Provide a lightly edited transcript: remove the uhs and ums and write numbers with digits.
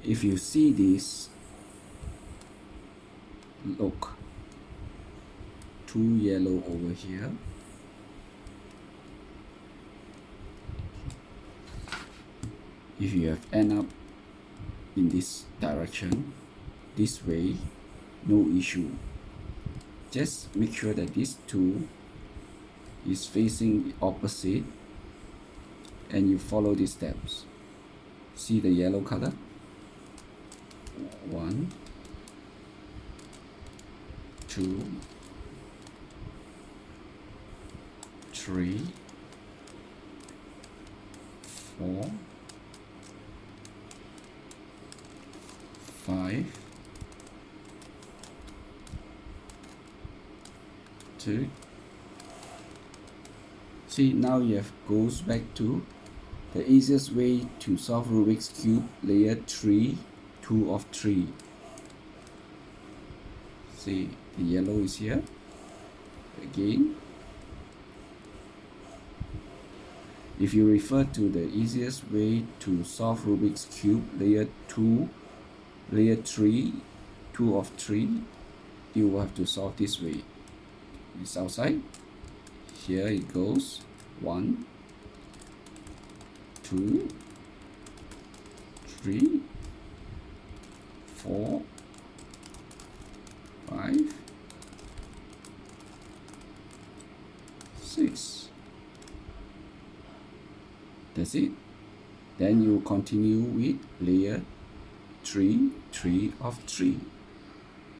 if you see this, look, 2 yellow over here. If you have end up in this direction, this way, no issue. Just make sure that this 2 is facing the opposite and you follow these steps. See the yellow color? 1, 2, 3, 4, 5, 2. See, now you have goes back to the easiest way to solve Rubik's Cube, layer 3, 2 of 3. See, the yellow is here. Again, if you refer to the easiest way to solve Rubik's Cube, layer 3, 2 of 3, you will have to solve this way. It's outside. Here it goes. 1, 2, 3, 4, 5, 6. That's it. Then you continue with layer 3, 3 of 3.